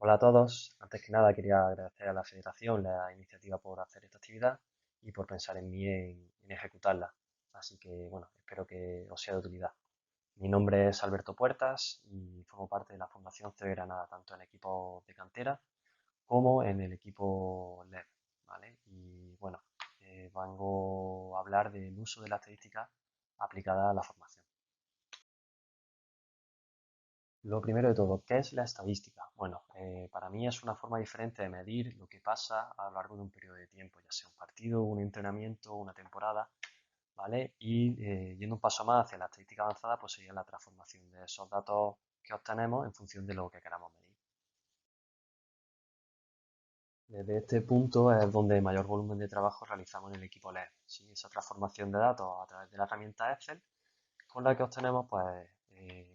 Hola a todos. Antes que nada quería agradecer a la Federación la iniciativa por hacer esta actividad y por pensar en mí en ejecutarla. Así que bueno, espero que os sea de utilidad. Mi nombre es Alberto Puertas y formo parte de la Fundación CB Granada, tanto en equipos de cantera como en el equipo LED, ¿vale? Y bueno, vengo a hablar del uso de la estadística aplicada a la formación. Lo primero de todo, ¿qué es la estadística? Bueno, para mí es una forma diferente de medir lo que pasa a lo largo de un periodo de tiempo, ya sea un partido, un entrenamiento, una temporada, ¿vale? Y yendo un paso más hacia la estadística avanzada, pues sería la transformación de esos datos que obtenemos en función de lo que queramos medir. Desde este punto es donde mayor volumen de trabajo realizamos en el equipo LED, ¿sí? Esa transformación de datos a través de la herramienta Excel con la que obtenemos pues,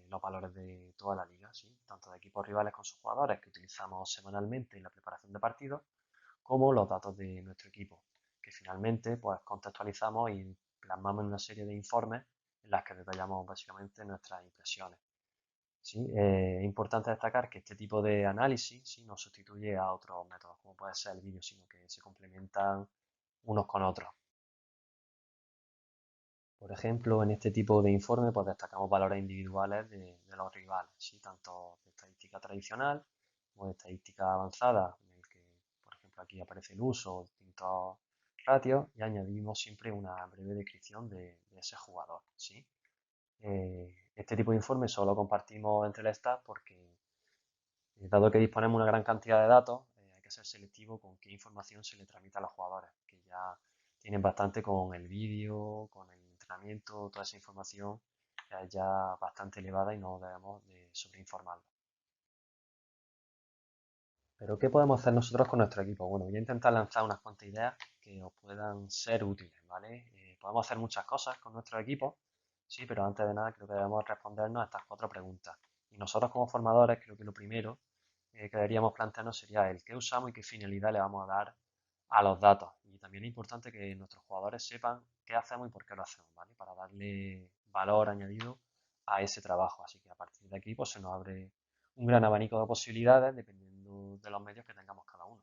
los valores de toda la liga, ¿sí? Tanto de equipos rivales con sus jugadores que utilizamos semanalmente en la preparación de partidos, como los datos de nuestro equipo, que finalmente pues, contextualizamos y plasmamos en una serie de informes en las que detallamos básicamente nuestras impresiones. ¿Sí? Es importante destacar que este tipo de análisis, ¿sí?, no sustituye a otros métodos, como puede ser el vídeo, sino que se complementan unos con otros. Por ejemplo, en este tipo de informe pues destacamos valores individuales de los rivales, ¿sí? Tanto de estadística tradicional como de estadística avanzada, en el que, por ejemplo, aquí aparece el uso o distintos ratios y añadimos siempre una breve descripción de ese jugador, ¿sí? Este tipo de informe solo compartimos entre el staff porque, dado que disponemos una gran cantidad de datos, hay que ser selectivo con qué información se le transmite a los jugadores, que ya tienen bastante con el vídeo, con el entrenamiento, toda esa información es ya bastante elevada y no debemos de sobreinformarlo. Pero ¿qué podemos hacer nosotros con nuestro equipo? Bueno, voy a intentar lanzar unas cuantas ideas que os puedan ser útiles, ¿vale? Podemos hacer muchas cosas con nuestro equipo, sí, pero antes de nada creo que debemos respondernos a estas cuatro preguntas. Y nosotros como formadores creo que lo primero que deberíamos plantearnos sería el qué usamos y qué finalidad le vamos a dar a los datos. Y también es importante que nuestros jugadores sepan qué hacemos y por qué lo hacemos, ¿vale? Para darle valor añadido a ese trabajo. Así que a partir de aquí pues se nos abre un gran abanico de posibilidades dependiendo de los medios que tengamos cada uno.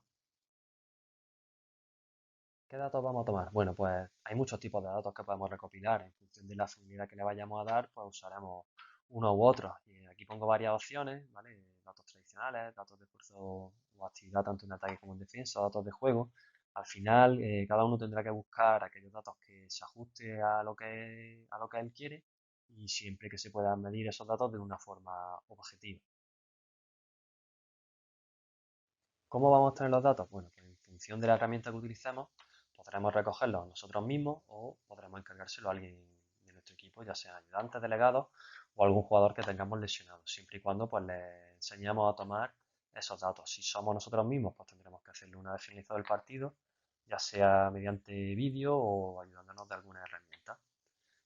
¿Qué datos vamos a tomar? Bueno, pues hay muchos tipos de datos que podemos recopilar. En función de la finalidad que le vayamos a dar, pues usaremos uno u otro. Y aquí pongo varias opciones, ¿vale? Datos tradicionales, datos de esfuerzo o actividad tanto en ataque como en defensa, datos de juego. Al final, cada uno tendrá que buscar aquellos datos que se ajuste a lo que él quiere y siempre que se puedan medir esos datos de una forma objetiva. ¿Cómo vamos a obtener los datos? Bueno, pues en función de la herramienta que utilicemos, podremos recogerlos nosotros mismos o podremos encargárselo a alguien de nuestro equipo, ya sea ayudantes, delegados o algún jugador que tengamos lesionado, siempre y cuando pues le enseñemos a tomar esos datos. Si somos nosotros mismos, pues tendremos que hacerlo una vez finalizado el partido, ya sea mediante vídeo o ayudándonos de alguna herramienta.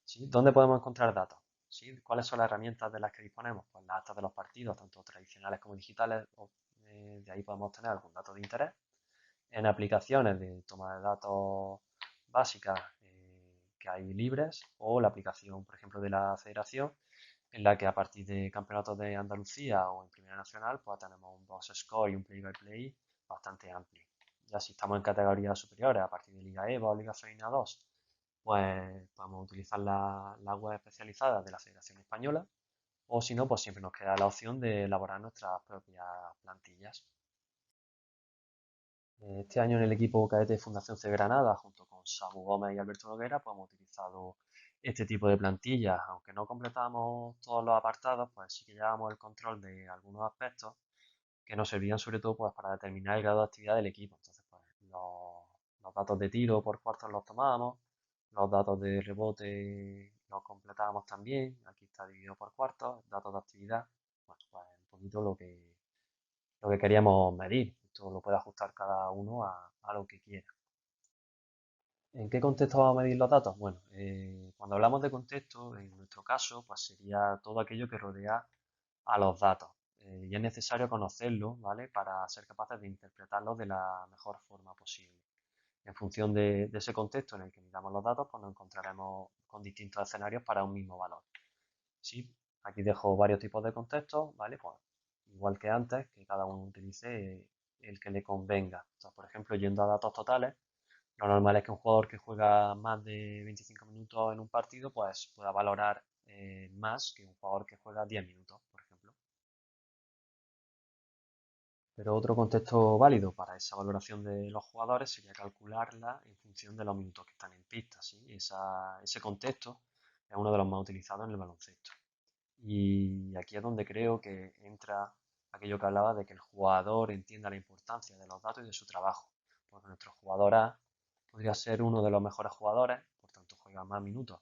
¿Sí? ¿Dónde podemos encontrar datos? ¿Sí? ¿Cuáles son las herramientas de las que disponemos? Pues las actas de los partidos, tanto tradicionales como digitales, de ahí podemos obtener algún dato de interés. En aplicaciones de toma de datos básicas que hay libres, o la aplicación, por ejemplo, de la Federación, en la que a partir de campeonatos de Andalucía o en Primera Nacional, pues tenemos un box score y un play by play bastante amplio. Ya si estamos en categorías superiores, a partir de Liga EVA o Liga Femenina 2, pues podemos utilizar la web especializada de la Federación Española, o si no, pues siempre nos queda la opción de elaborar nuestras propias plantillas. Este año en el equipo cadete de Fundación C Granada, junto con Samu Gómez y Alberto Noguera, pues hemos utilizado este tipo de plantillas. Aunque no completamos todos los apartados, pues sí que llevamos el control de algunos aspectos que nos servían sobre todo pues, para determinar el grado de actividad del equipo. Entonces, pues, los datos de tiro por cuartos los tomábamos, los datos de rebote los completábamos también. Aquí está dividido por cuartos, datos de actividad. Bueno, pues un poquito lo que queríamos medir. Esto lo puede ajustar cada uno a lo que quiera. ¿En qué contexto vamos a medir los datos? Bueno, cuando hablamos de contexto, en nuestro caso, pues sería todo aquello que rodea a los datos. Y es necesario conocerlo, ¿vale? Para ser capaces de interpretarlos de la mejor forma posible. En función de ese contexto en el que miramos los datos, pues nos encontraremos con distintos escenarios para un mismo valor. Sí, aquí dejo varios tipos de contextos, ¿vale? Pues igual que antes, que cada uno utilice el que le convenga. Entonces, por ejemplo, yendo a datos totales, lo normal es que un jugador que juega más de 25 minutos en un partido, pues pueda valorar más que un jugador que juega 10 minutos, por ejemplo. Pero otro contexto válido para esa valoración de los jugadores sería calcularla en función de los minutos que están en pista, ¿sí? Ese contexto es uno de los más utilizados en el baloncesto. Y aquí es donde creo que entra aquello que hablaba de que el jugador entienda la importancia de los datos y de su trabajo. Porque nuestro jugador A podría ser uno de los mejores jugadores, por tanto juega más minutos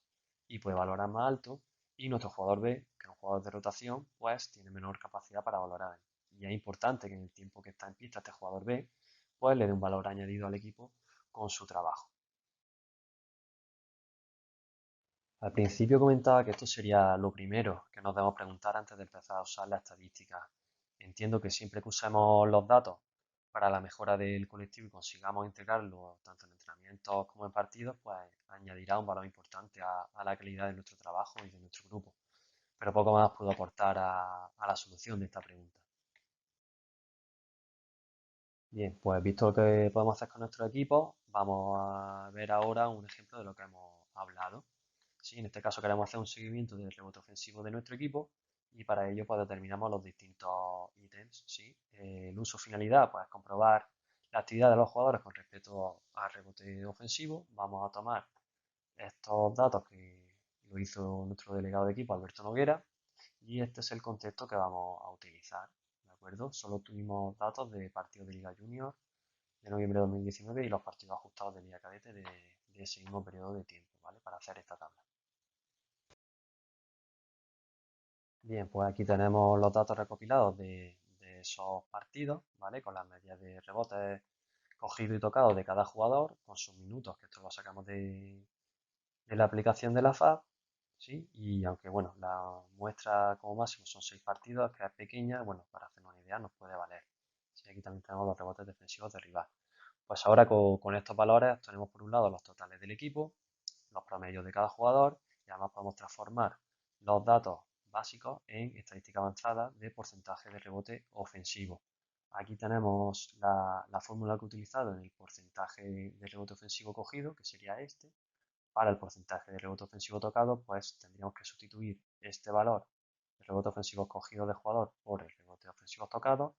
y puede valorar más alto. Y nuestro jugador B, que es un jugador de rotación, pues tiene menor capacidad para valorar. Y es importante que en el tiempo que está en pista este jugador B, pues le dé un valor añadido al equipo con su trabajo. Al principio comentaba que esto sería lo primero que nos debemos preguntar antes de empezar a usar la estadística. Entiendo que siempre que usemos los datos para la mejora del colectivo y consigamos integrarlo tanto en entrenamientos como en partidos, pues añadirá un valor importante a la calidad de nuestro trabajo y de nuestro grupo. Pero poco más puedo aportar a la solución de esta pregunta. Bien, pues visto lo que podemos hacer con nuestro equipo, vamos a ver ahora un ejemplo de lo que hemos hablado. Sí, en este caso queremos hacer un seguimiento del rebote ofensivo de nuestro equipo y para ello pues determinamos los distintos ítems. ¿Sí? El uso finalidad, pues comprobar la actividad de los jugadores con respecto al rebote ofensivo. Vamos a tomar estos datos que lo hizo nuestro delegado de equipo, Alberto Noguera, y este es el contexto que vamos a utilizar. ¿De acuerdo? Solo tuvimos datos de partidos de Liga Junior de noviembre de 2019 y los partidos ajustados de Liga Cadete de ese mismo periodo de tiempo, ¿vale? Para hacer esta tabla. Bien, pues aquí tenemos los datos recopilados de esos partidos, ¿vale? Con las medidas de rebotes cogidos y tocados de cada jugador, con sus minutos, que esto lo sacamos de la aplicación de la FAB, ¿sí? Y aunque, bueno, la muestra como máximo son 6 partidos, que es pequeña, bueno, para hacernos una idea nos puede valer. Sí, aquí también tenemos los rebotes defensivos de rival. Pues ahora con estos valores tenemos por un lado los totales del equipo, los promedios de cada jugador y además podemos transformar los datos básicos en estadística avanzada de porcentaje de rebote ofensivo. Aquí tenemos la fórmula que he utilizado en el porcentaje de rebote ofensivo cogido, que sería este. Para el porcentaje de rebote ofensivo tocado, pues tendríamos que sustituir este valor de rebote ofensivo cogido de jugador por el rebote ofensivo tocado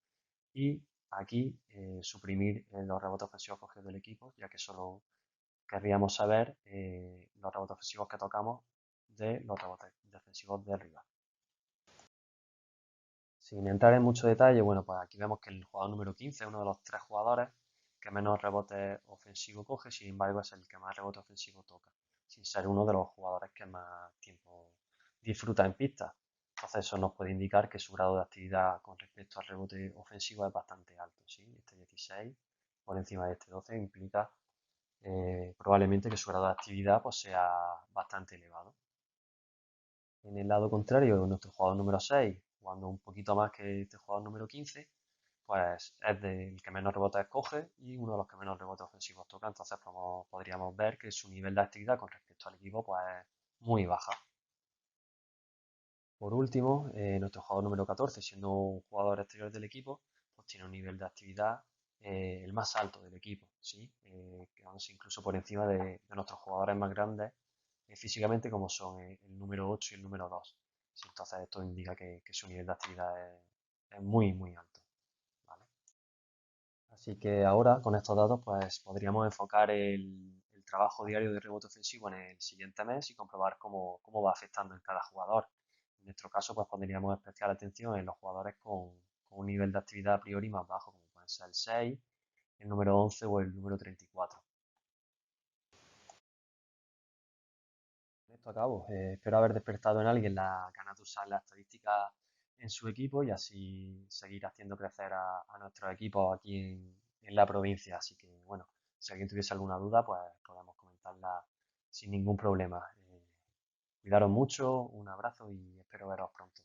y aquí suprimir los rebotes ofensivos cogidos del equipo, ya que solo querríamos saber los rebotes ofensivos que tocamos de los rebotes defensivos del rival. Sin entrar en mucho detalle, bueno, pues aquí vemos que el jugador número 15 es uno de los 3 jugadores que menos rebotes ofensivos coge, sin embargo es el que más rebote ofensivo toca, sin ser uno de los jugadores que más tiempo disfruta en pista. Entonces eso nos puede indicar que su grado de actividad con respecto al rebote ofensivo es bastante alto, ¿sí? Este 16 por encima de este 12 implica probablemente que su grado de actividad pues, sea bastante elevado. En el lado contrario, nuestro jugador número 6, jugando un poquito más que este jugador número 15, pues es del que menos rebotes coge y uno de los que menos rebotes ofensivos toca. Entonces podríamos ver que su nivel de actividad con respecto al equipo pues, es muy baja. Por último, nuestro jugador número 14, siendo un jugador exterior del equipo, pues tiene un nivel de actividad el más alto del equipo, ¿sí? Quedándose incluso por encima de nuestros jugadores más grandes físicamente como son el número 8 y el número 2. Sí, entonces esto indica que su nivel de actividad es muy, muy alto, ¿vale? Así que ahora con estos datos pues podríamos enfocar el trabajo diario de rebote ofensivo en el siguiente mes y comprobar cómo va afectando en cada jugador. En nuestro caso pues pondríamos especial atención en los jugadores con un nivel de actividad a priori más bajo, como pueden ser el 6, el número 11 o el número 34. Con esto acabo. Espero haber despertado en alguien la ganas de usar la estadística en su equipo y así seguir haciendo crecer a nuestros equipos aquí en la provincia. Así que, bueno, si alguien tuviese alguna duda, pues podemos comentarla sin ningún problema. Cuidaros mucho, un abrazo y espero veros pronto.